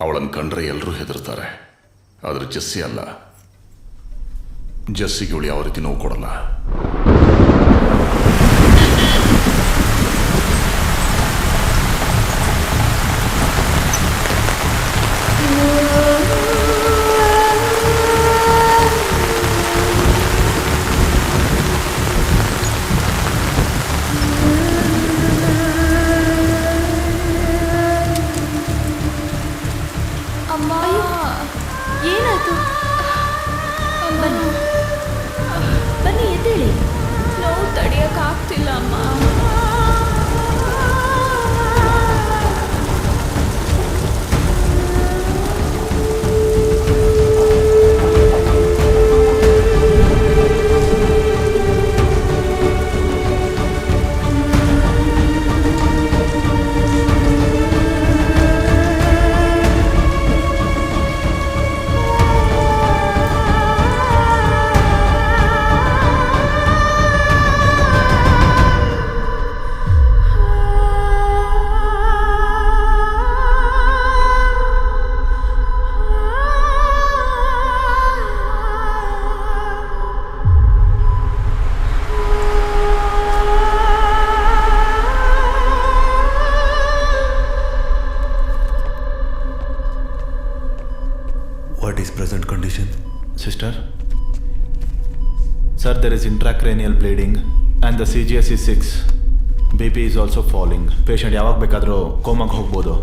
ಅವಳನ್ನು ಕಂಡ್ರೆ ಎಲ್ಲರೂ ಹೆದರ್ತಾರೆ. ಆದರೆ ಜೆಸ್ಸಿ ಅಲ್ಲ. ಜೆಸ್ಸಿಗೆ ಇವಳು ಯಾವ ರೀತಿ ನೋವು ಕೊಡಲ್ಲ. ಬನ್ನಿ ಎದ್ದೇಳಿ. ನೋವು ತಡೆಯೋಕ್ಕಾಗ್ತಿಲ್ಲ ಅಮ್ಮ. What is present condition? Sister? Sir, there is intracranial bleeding and the CGS is 6. BP is also falling. Patient ಯಾವಾಗ ಬೇಕಾದರೂ ಕೋಮಾಗೆ ಹೋಗ್ಬೋದು.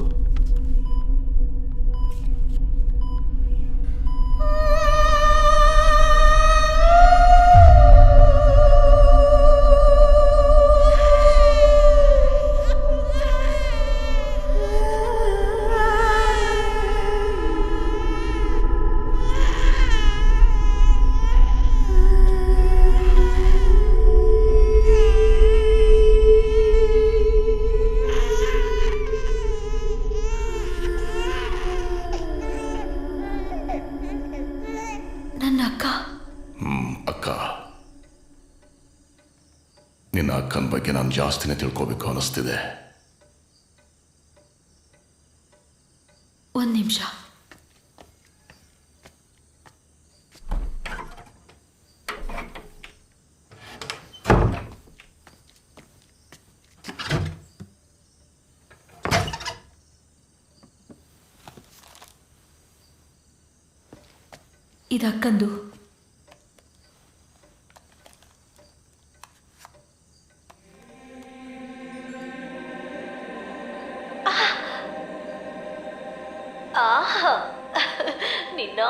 ಅಕ್ಕ, ನಿನ್ನ ಅಕ್ಕನ ಬಗ್ಗೆ ನಾನು ಜಾಸ್ತಿನೇ ತಿಳ್ಕೋಬೇಕು ಅನ್ನಿಸ್ತಿದೆ. ಒಂದು ನಿಮಿಷ. ಇದು ಅಕ್ಕಂದು. ನಿನ್ನ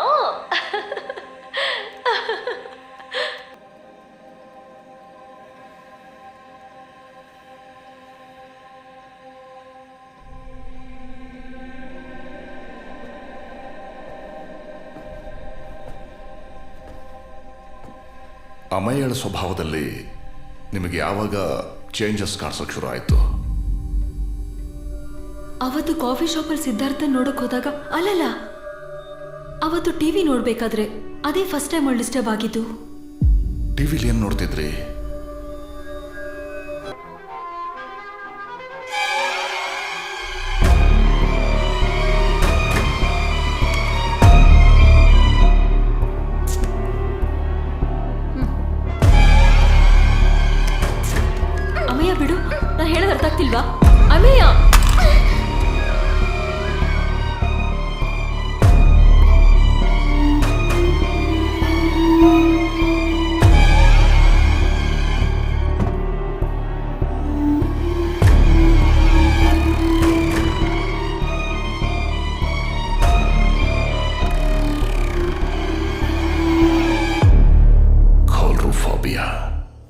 ಅಮಯ್ಯಳ ಸ್ವಭಾವದಲ್ಲಿ ನಿಮಗೆ ಯಾವಾಗ ಚೇಂಜಸ್ ಕಾಣಿಸೋಕೆ ಶುರು ಆಯಿತು? ಅವತ್ತು ಕಾಫಿ ಶಾಪಲ್ಲಿ ಸಿದ್ಧಾರ್ಥ ನೋಡಕ್ ಹೋದಾಗ, ಅಲ್ಲಲ್ಲ, ಅವತ್ತು ಟಿವಿ ನೋಡ್ಬೇಕಾದ್ರೆ ಅದೇ ಫಸ್ಟ್ ಟೈಮ್ ಅವಳು ಡಿಸ್ಟರ್ಬ್ ಆಗಿದ್ದು. ಟಿವಿಲಿ ಏನು ನೋಡ್ತಿದ್ರಿ? ಅಮಯ್ಯ ಬಿಡು, ನಾನು ಹೇಳೋದು ಅರ್ಥ ಆಗ್ತಿಲ್ವಾ? ಅಮಯ್ಯ,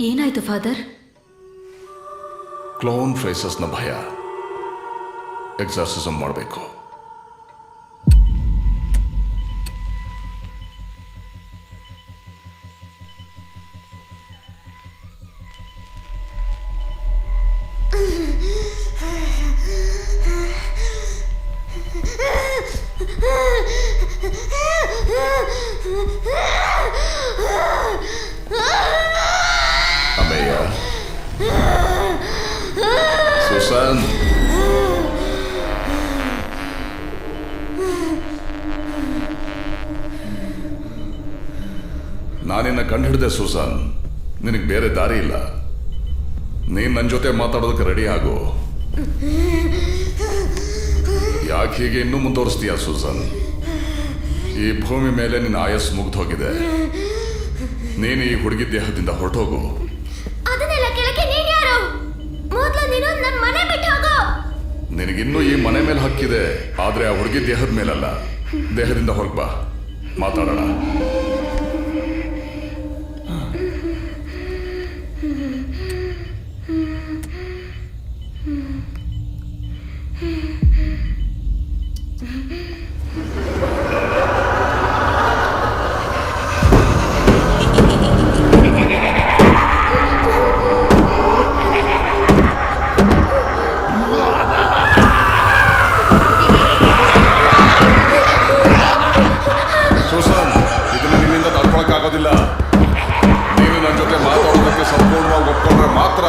ಏನಾಯ್ತು ಫಾದರ್? ಕ್ಲೋನ್ ಫೇಸಸ್ನ ಭಯ. ಎಕ್ಸಾರ್ಸಿಸಮ್ ಮಾಡಬೇಕು. ಅಮಯ್ಯ, ಸುಸಾನ್, ನಾನಿನ್ನ ಕಂಡುಹಿಡಿದೆ ಸೂಸನ್. ನಿನಗೆ ಬೇರೆ ದಾರಿ ಇಲ್ಲ. ನೀನು ನನ್ನ ಜೊತೆ ಮಾತಾಡೋದಕ್ಕೆ ರೆಡಿ ಆಗು. ಯಾಕೆ ಹೀಗೆ ಇನ್ನೂ ಮುಂದುವರಿಸ್ತೀಯ ಸೂಸನ್? ಈ ಭೂಮಿ ಮೇಲೆ ನಿನ್ನ ಆಯಸ್ಸು ಮುಗ್ದು ಹೋಗಿದೆ. ನೀನು ಈ ಹುಡುಗಿ ದೇಹದಿಂದ ಹೊರಟೋಗು. ಅದನ್ನೆಲ್ಲ ಕೆಳಗೆ ನೀನ್ ಯಾರು? ಮೊದಲು ನೀನು ನನ್ನ ಮನೆ ಬಿಟ್ಟು ಹೋಗು. ನಿನಗಿನ್ನೂ ಈ ಮನೆ ಮೇಲೆ ಹಕ್ಕಿದೆ, ಆದ್ರೆ ಆ ಹುಡುಗಿ ದೇಹದ ಮೇಲಲ್ಲ. ದೇಹದಿಂದ ಹೊರಗೆ ಬಾ, ಮಾತಾಡೋಣ. ಸೂಸನ್, ಇದನ್ನು ನಿನ್ನಿಂದ ತಡ್ಕೊಳಕ್ಕಾಗೋದಿಲ್ಲ. ನೀನು ನನ್ನ ಜೊತೆ ಮಾತಾಡೋದಕ್ಕೆ ಸಂಪೂರ್ಣವಾಗಿ ಒಪ್ಕೊಂಡ್ರೆ ಮಾತ್ರ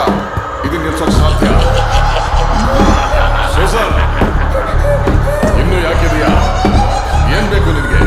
ಇದನ್ನ ನಿಲ್ಸೋಕೆ ಸಾಧ್ಯ. ಸೂಸನ್, ಇನ್ನೂ ಯಾಕಿದೆಯಾ? ಏನ್ ಬೇಕು ನಿನಗೆ?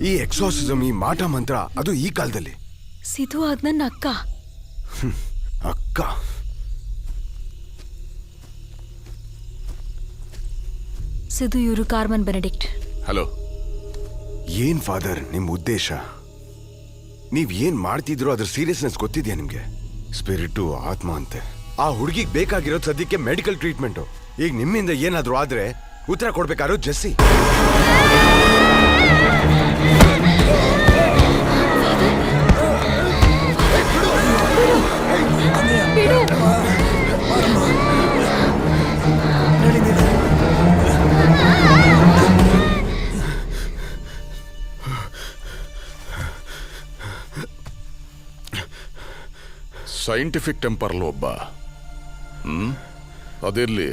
ಈ ಎಕ್ಸಾಸಿಸಮ್, ಈ ಮಾಟ ಮಂತ್ರ, ಅದು ಈ ಕಾಲದಲ್ಲಿ. ಸಿಧು ಆದ್ ನನ್ನ ಅಕ್ಕ. ಅಕ್ಕ? ಸಿಧು ಇವರು ಕಾರ್ಮನ್ ಬೆನೆಡಿಕ್ಟ್. ಹಲೋ. ಏನ್ ಫಾದರ್ ನಿಮ್ ಉದ್ದೇಶ? ನೀವ್ ಏನ್ ಮಾಡ್ತಿದ್ರು ಅದ್ರ ಸೀರಿಯಸ್ನೆಸ್ ಗೊತ್ತಿದ್ಯಾ ನಿಮ್ಗೆ? ಸ್ಪಿರಿಟು, ಆತ್ಮ ಅಂತೆ. ಆ ಹುಡುಗಿಗೆ ಬೇಕಾಗಿರೋದು ಸದ್ಯಕ್ಕೆ ಮೆಡಿಕಲ್ ಟ್ರೀಟ್ಮೆಂಟು. ಈಗ ನಿಮ್ಮಿಂದ ಏನಾದ್ರೂ ಆದ್ರೆ ಉತ್ತರ ಕೊಡ್ಬೇಕಾದ್ರು ಜೆಸ್ಸಿ. ಸೈಂಟಿಫಿಕ್ ಟೆಂಪರ್ಲ್ ಒಬ್ಬ. ಅದಿರ್ಲಿ,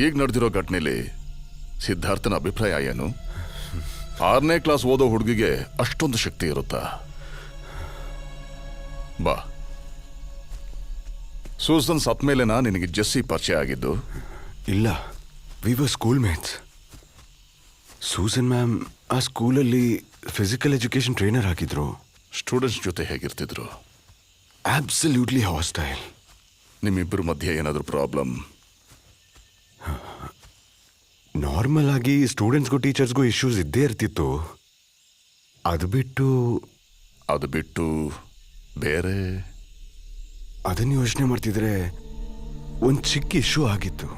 ಈಗ ನಡೆದಿರೋ ಘಟನೆಯಲ್ಲಿ ಸಿದ್ಧಾರ್ಥನ ಅಭಿಪ್ರಾಯ ಏನು? 6ನೇ ಕ್ಲಾಸ್ ಓದೋ ಹುಡುಗಿಗೆ ಅಷ್ಟೊಂದು ಶಕ್ತಿ ಇರುತ್ತಾ? ಬಾ. ಸೂಸನ್ ಸತ್ ಮೇಲೆನಾ ನಿನಗೆ ಜೆಸ್ಸಿ ಪರಿಚಯ ಆಗಿದ್ದು? ಇಲ್ಲ, we were school mates. Susan ma'am ಆ ಸ್ಕೂಲಲ್ಲಿ ಫಿಸಿಕಲ್ ಎಜುಕೇಶನ್ ಟ್ರೈನರ್ ಆಗಿದ್ರು. ಸ್ಟೂಡೆಂಟ್ಸ್ ಜೊತೆ ಹೇಗಿರ್ತಿದ್ರು? Absolutely hostile. ನಿಮ್ಮಿಬ್ಬರ ಮಧ್ಯೆ ಏನಾದರೂ ಪ್ರಾಬ್ಲಮ್? ನಾರ್ಮಲ್ ಆಗಿ ಸ್ಟೂಡೆಂಟ್ಸ್ಗೂ ಟೀಚರ್ಸ್ಗೂ ಇಶ್ಯೂಸ್ ಇದ್ದೇ ಇರ್ತಿತ್ತು. ಅದು ಬಿಟ್ಟು ಬೇರೆ? ಅದನ್ನು ಯೋಚನೆ ಮಾಡ್ತಿದ್ರೆ ಒಂದು ಚಿಕ್ಕ ಇಶ್ಯೂ ಆಗಿತ್ತು.